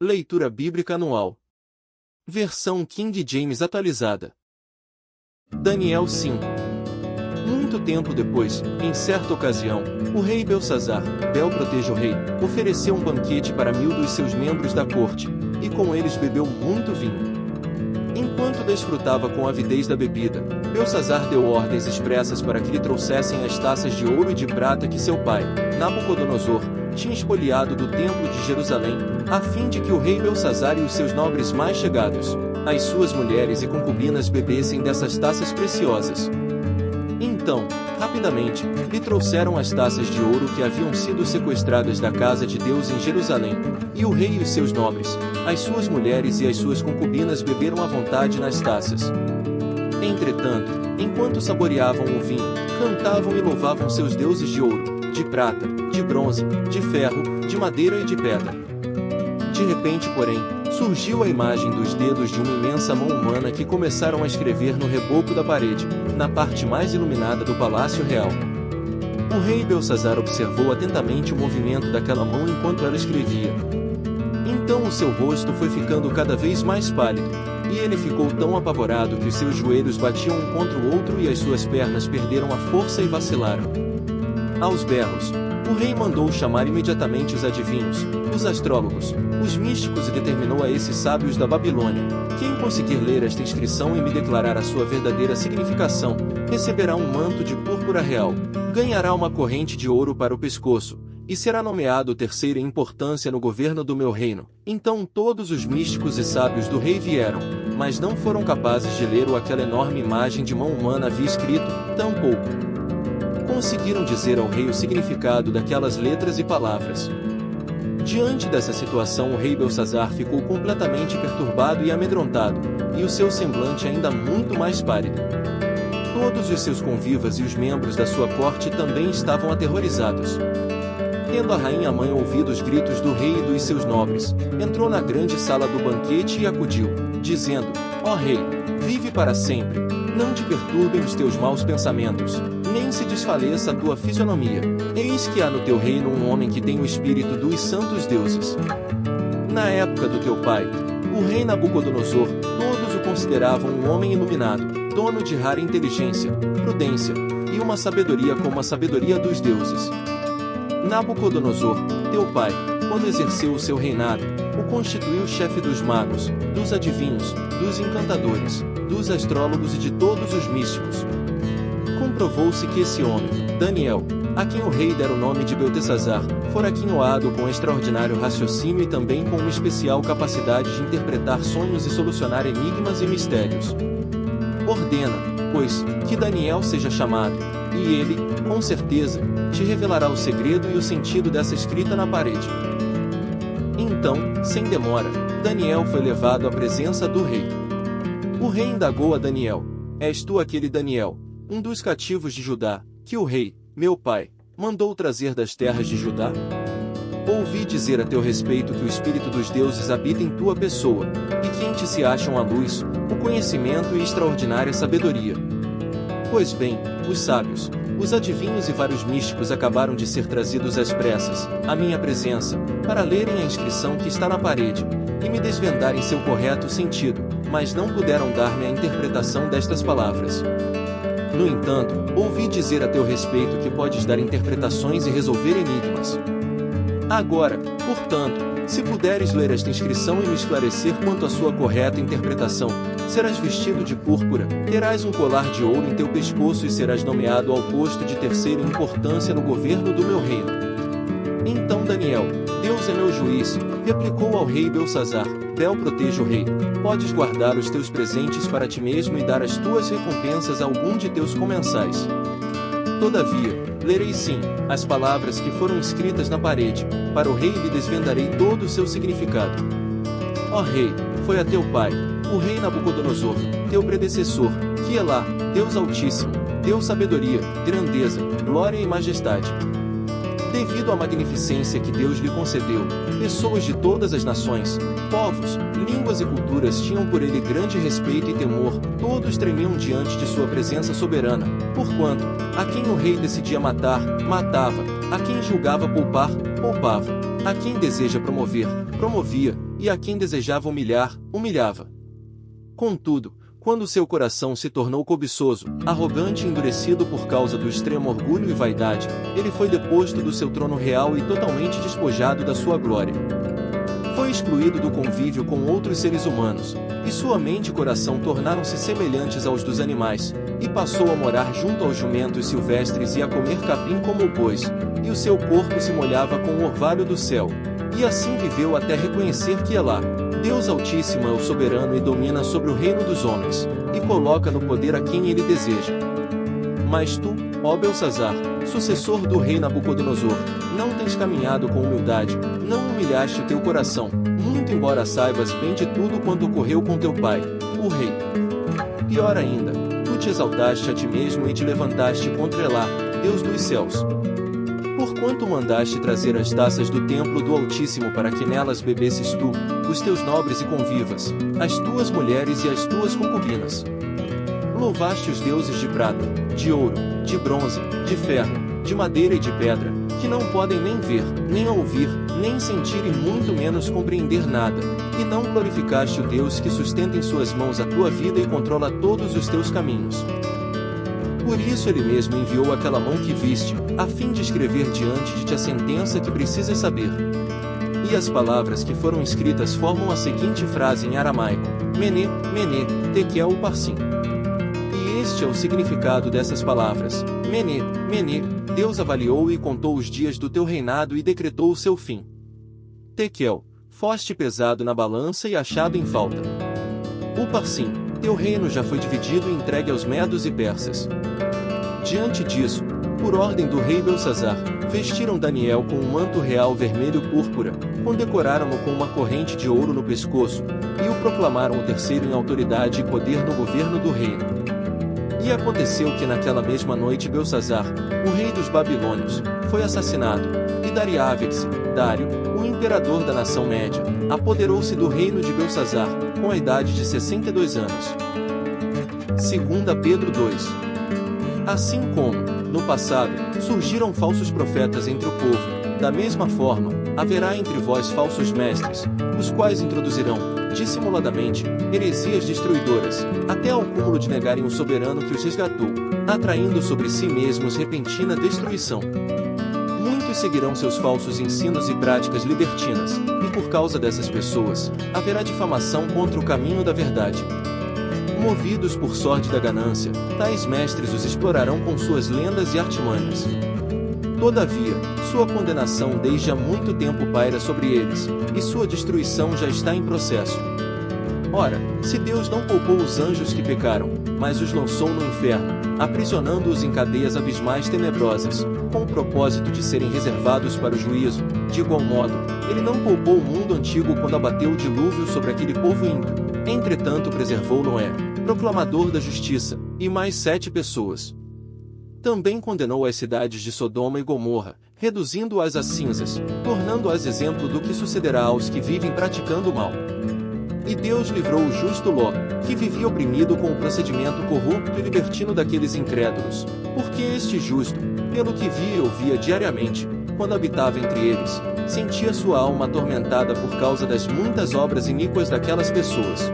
Leitura Bíblica Anual. Versão King James atualizada. Daniel 5. Muito tempo depois, em certa ocasião, o rei Belsazar, Bel proteja o rei, ofereceu um banquete para 1000 dos seus membros da corte, e com eles bebeu muito vinho. Enquanto desfrutava com avidez da bebida, Belsazar deu ordens expressas para que lhe trouxessem as taças de ouro e de prata que seu pai, Nabucodonosor, tinha espoliado do templo de Jerusalém, a fim de que o rei Belsazar e os seus nobres mais chegados, as suas mulheres e concubinas bebessem dessas taças preciosas. Então, rapidamente, lhe trouxeram as taças de ouro que haviam sido sequestradas da casa de Deus em Jerusalém, e o rei e os seus nobres, as suas mulheres e as suas concubinas beberam à vontade nas taças. Entretanto, enquanto saboreavam o vinho, cantavam e louvavam seus deuses de ouro, de prata, de bronze, de ferro, de madeira e de pedra. De repente, porém, surgiu a imagem dos dedos de uma imensa mão humana que começaram a escrever no reboco da parede, na parte mais iluminada do palácio real. O rei Belsazar observou atentamente o movimento daquela mão enquanto ela escrevia. Então o seu rosto foi ficando cada vez mais pálido, e ele ficou tão apavorado que os seus joelhos batiam um contra o outro e as suas pernas perderam a força e vacilaram. Aos berros, o rei mandou chamar imediatamente os adivinhos, os astrólogos, os místicos e determinou a esses sábios da Babilônia: quem conseguir ler esta inscrição e me declarar a sua verdadeira significação, receberá um manto de púrpura real, ganhará uma corrente de ouro para o pescoço, e será nomeado terceiro em importância no governo do meu reino. Então todos os místicos e sábios do rei vieram, mas não foram capazes de ler o aquela enorme imagem de mão humana havia escrito, tampouco conseguiram dizer ao rei o significado daquelas letras e palavras. Diante dessa situação, o rei Belsazar ficou completamente perturbado e amedrontado, e o seu semblante ainda muito mais pálido. Todos os seus convivas e os membros da sua corte também estavam aterrorizados. Tendo a rainha mãe ouvido os gritos do rei e dos seus nobres, entrou na grande sala do banquete e acudiu, dizendo: ó rei, vive para sempre, não te perturbem os teus maus pensamentos, nem se desfaleça a tua fisionomia. Eis que há no teu reino um homem que tem o espírito dos santos deuses. Na época do teu pai, o rei Nabucodonosor, todos o consideravam um homem iluminado, dono de rara inteligência, prudência, e uma sabedoria como a sabedoria dos deuses. Nabucodonosor, teu pai, quando exerceu o seu reinado, o constituiu chefe dos magos, dos adivinhos, dos encantadores, dos astrólogos e de todos os místicos. Comprovou-se que esse homem, Daniel, a quem o rei dera o nome de Beltesazar, fora aquinhoado com extraordinário raciocínio e também com uma especial capacidade de interpretar sonhos e solucionar enigmas e mistérios. Ordena, pois, que Daniel seja chamado, e ele, com certeza, te revelará o segredo e o sentido dessa escrita na parede. Então, sem demora, Daniel foi levado à presença do rei. O rei indagou a Daniel: és tu aquele Daniel, um dos cativos de Judá, que o rei, meu pai, mandou trazer das terras de Judá? Ouvi dizer a teu respeito que o Espírito dos deuses habita em tua pessoa, e que em ti se acham a luz, o conhecimento e extraordinária sabedoria. Pois bem, os sábios, os adivinhos e vários místicos acabaram de ser trazidos às pressas, à minha presença, para lerem a inscrição que está na parede, e me desvendarem seu correto sentido, mas não puderam dar-me a interpretação destas palavras. No entanto, ouvi dizer a teu respeito que podes dar interpretações e resolver enigmas. Agora, portanto, se puderes ler esta inscrição e me esclarecer quanto à sua correta interpretação, serás vestido de púrpura, terás um colar de ouro em teu pescoço e serás nomeado ao posto de terceira importância no governo do meu reino. Então Daniel: Deus é meu juiz, replicou ao rei Belsazar: Bel proteja o rei, podes guardar os teus presentes para ti mesmo e dar as tuas recompensas a algum de teus comensais. Todavia, lerei sim as palavras que foram escritas na parede, para o rei lhe desvendarei todo o seu significado. Ó rei, foi a teu pai, o rei Nabucodonosor, teu predecessor, que Elá, Deus Altíssimo, deu sabedoria, grandeza, glória e majestade. Devido à magnificência que Deus lhe concedeu, pessoas de todas as nações, povos, línguas e culturas tinham por ele grande respeito e temor, todos tremiam diante de sua presença soberana, porquanto, a quem o rei decidia matar, matava, a quem julgava poupar, poupava, a quem deseja promover, promovia, e a quem desejava humilhar, humilhava. Contudo, quando seu coração se tornou cobiçoso, arrogante e endurecido por causa do extremo orgulho e vaidade, ele foi deposto do seu trono real e totalmente despojado da sua glória. Foi excluído do convívio com outros seres humanos, e sua mente e coração tornaram-se semelhantes aos dos animais, e passou a morar junto aos jumentos silvestres e a comer capim como bois, e o seu corpo se molhava com o orvalho do céu. E assim viveu até reconhecer que Elá, Deus Altíssimo, é o soberano e domina sobre o reino dos homens, e coloca no poder a quem ele deseja. Mas tu, ó Belsazar, sucessor do rei Nabucodonosor, não tens caminhado com humildade, não humilhaste o teu coração, muito embora saibas bem de tudo quanto ocorreu com teu pai, o rei. Pior ainda, tu te exaltaste a ti mesmo e te levantaste contra Elá, Deus dos céus. Porquanto mandaste trazer as taças do templo do Altíssimo para que nelas bebesses tu, os teus nobres e convivas, as tuas mulheres e as tuas concubinas. Louvaste os deuses de prata, de ouro, de bronze, de ferro, de madeira e de pedra, que não podem nem ver, nem ouvir, nem sentir e muito menos compreender nada, e não glorificaste o Deus que sustenta em suas mãos a tua vida e controla todos os teus caminhos. Por isso ele mesmo enviou aquela mão que viste, a fim de escrever diante de ti a sentença que precisas saber. E as palavras que foram escritas formam a seguinte frase em aramaico: Mene, Mene, Tekel Parsim. E este é o significado dessas palavras: Mene, Mene, Deus avaliou e contou os dias do teu reinado e decretou o seu fim. Tekel, foste pesado na balança e achado em falta. O Parsim, teu reino já foi dividido e entregue aos medos e persas. Diante disso, por ordem do rei Belsazar, vestiram Daniel com um manto real vermelho púrpura, condecoraram-no com uma corrente de ouro no pescoço, e o proclamaram o terceiro em autoridade e poder no governo do reino. E aconteceu que naquela mesma noite Belsazar, o rei dos babilônios, foi assassinado, e Dariávix, Dário, o imperador da nação média, apoderou-se do reino de Belsazar, com a idade de 62 anos. 2 Pedro 2. Assim como, no passado, surgiram falsos profetas entre o povo, da mesma forma, haverá entre vós falsos mestres, os quais introduzirão, dissimuladamente, heresias destruidoras, até ao cúmulo de negarem o soberano que os resgatou, atraindo sobre si mesmos repentina destruição. Muitos seguirão seus falsos ensinos e práticas libertinas, e por causa dessas pessoas, haverá difamação contra o caminho da verdade. Movidos por sórdida ganância, tais mestres os explorarão com suas lendas e artimanhas. Todavia, sua condenação desde há muito tempo paira sobre eles, e sua destruição já está em processo. Ora, se Deus não poupou os anjos que pecaram, mas os lançou no inferno, aprisionando-os em cadeias abismais tenebrosas, com o propósito de serem reservados para o juízo, de igual modo, ele não poupou o mundo antigo quando abateu o dilúvio sobre aquele povo ímpio. Entretanto preservou Noé, proclamador da justiça, e mais 7 pessoas. Também condenou as cidades de Sodoma e Gomorra, reduzindo-as a cinzas, tornando-as exemplo do que sucederá aos que vivem praticando o mal. E Deus livrou o justo Ló, que vivia oprimido com o procedimento corrupto e libertino daqueles incrédulos, porque este justo, pelo que via e ouvia diariamente, quando habitava entre eles, sentia sua alma atormentada por causa das muitas obras iníquas daquelas pessoas.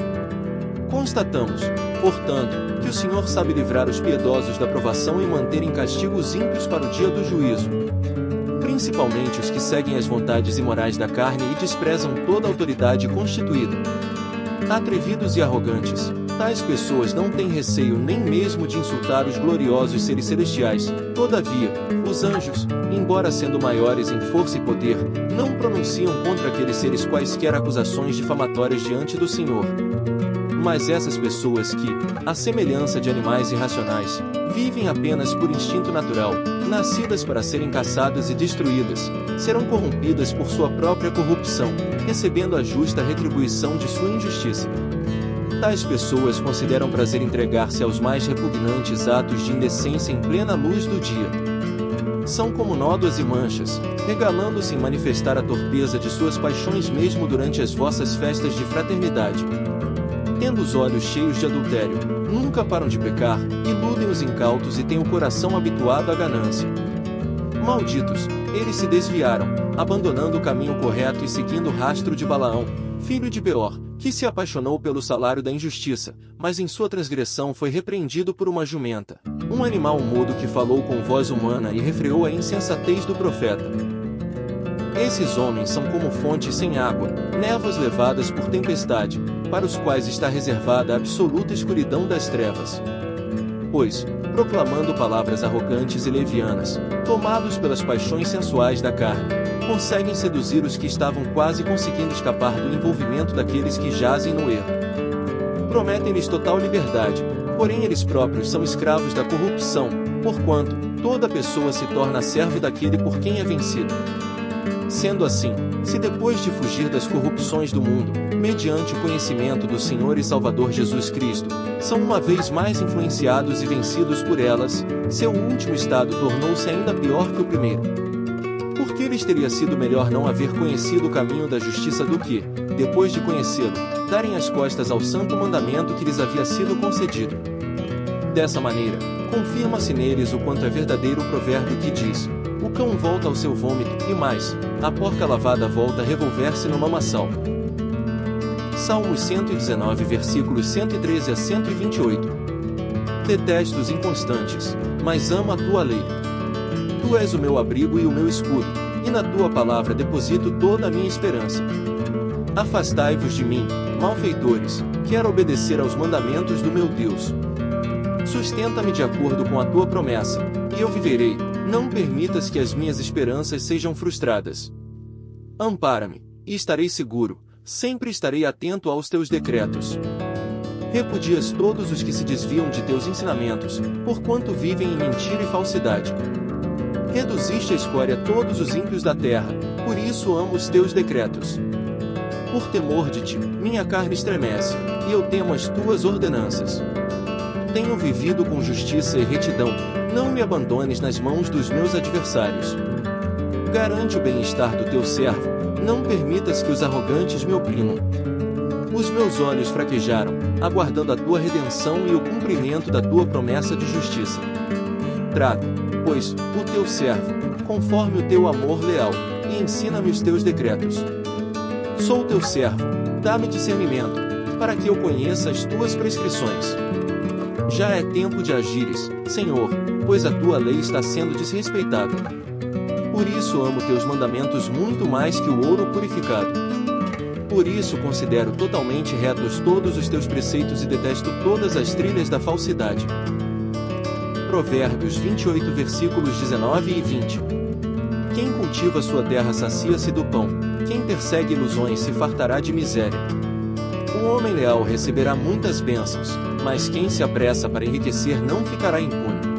Constatamos, portanto, que o Senhor sabe livrar os piedosos da provação e manter em castigo os ímpios para o dia do juízo. Principalmente os que seguem as vontades imorais da carne e desprezam toda a autoridade constituída. Atrevidos e arrogantes, tais pessoas não têm receio nem mesmo de insultar os gloriosos seres celestiais. Todavia, os anjos, embora sendo maiores em força e poder, não pronunciam contra aqueles seres quaisquer acusações difamatórias diante do Senhor. Mas essas pessoas que, à semelhança de animais irracionais, vivem apenas por instinto natural, nascidas para serem caçadas e destruídas, serão corrompidas por sua própria corrupção, recebendo a justa retribuição de sua injustiça. Tais pessoas consideram prazer entregar-se aos mais repugnantes atos de indecência em plena luz do dia. São como nódoas e manchas, regalando-se em manifestar a torpeza de suas paixões mesmo durante as vossas festas de fraternidade. Tendo os olhos cheios de adultério, nunca param de pecar, iludem os incautos e têm o coração habituado à ganância. Malditos, eles se desviaram, abandonando o caminho correto e seguindo o rastro de Balaão, filho de Beor, que se apaixonou pelo salário da injustiça, mas em sua transgressão foi repreendido por uma jumenta, um animal mudo que falou com voz humana e refreou a insensatez do profeta. Esses homens são como fontes sem água, névoas levadas por tempestade, para os quais está reservada a absoluta escuridão das trevas. Pois, proclamando palavras arrogantes e levianas, tomados pelas paixões sensuais da carne, conseguem seduzir os que estavam quase conseguindo escapar do envolvimento daqueles que jazem no erro. Prometem-lhes total liberdade, porém eles próprios são escravos da corrupção, porquanto toda pessoa se torna servo daquele por quem é vencido. Sendo assim, se depois de fugir das corrupções do mundo, mediante o conhecimento do Senhor e Salvador Jesus Cristo, são uma vez mais influenciados e vencidos por elas, seu último estado tornou-se ainda pior que o primeiro. Porque lhes teria sido melhor não haver conhecido o caminho da justiça do que, depois de conhecê-lo, darem as costas ao santo mandamento que lhes havia sido concedido. Dessa maneira, confirma-se neles o quanto é verdadeiro o provérbio que diz: o cão volta ao seu vômito, e mais, a porca lavada volta a revolver-se no mamaçal. Salmos 119 versículos 113 a 128. Detesto os inconstantes, mas amo a tua lei. Tu és o meu abrigo e o meu escudo, e na tua palavra deposito toda a minha esperança. Afastai-vos de mim, malfeitores, quero obedecer aos mandamentos do meu Deus. Sustenta-me de acordo com a tua promessa, e eu viverei, não permitas que as minhas esperanças sejam frustradas. Ampara-me, e estarei seguro, sempre estarei atento aos teus decretos. Repudias todos os que se desviam de teus ensinamentos, porquanto vivem em mentira e falsidade. Reduziste a escória todos os ímpios da terra, por isso amo os teus decretos. Por temor de ti, minha carne estremece, e eu temo as tuas ordenanças. Tenho vivido com justiça e retidão, não me abandones nas mãos dos meus adversários. Garante o bem-estar do teu servo, não permitas que os arrogantes me oprimam. Os meus olhos fraquejaram, aguardando a tua redenção e o cumprimento da tua promessa de justiça. Trata, pois, o teu servo, conforme o teu amor leal, e ensina-me os teus decretos. Sou teu servo, dá-me discernimento, para que eu conheça as tuas prescrições. Já é tempo de agires, Senhor, pois a tua lei está sendo desrespeitada. Por isso amo teus mandamentos muito mais que o ouro purificado. Por isso considero totalmente retos todos os teus preceitos e detesto todas as trilhas da falsidade. Provérbios 28 versículos 19 e 20. Quem cultiva sua terra sacia-se do pão, quem persegue ilusões se fartará de miséria. O homem leal receberá muitas bênçãos, mas quem se apressa para enriquecer não ficará impune.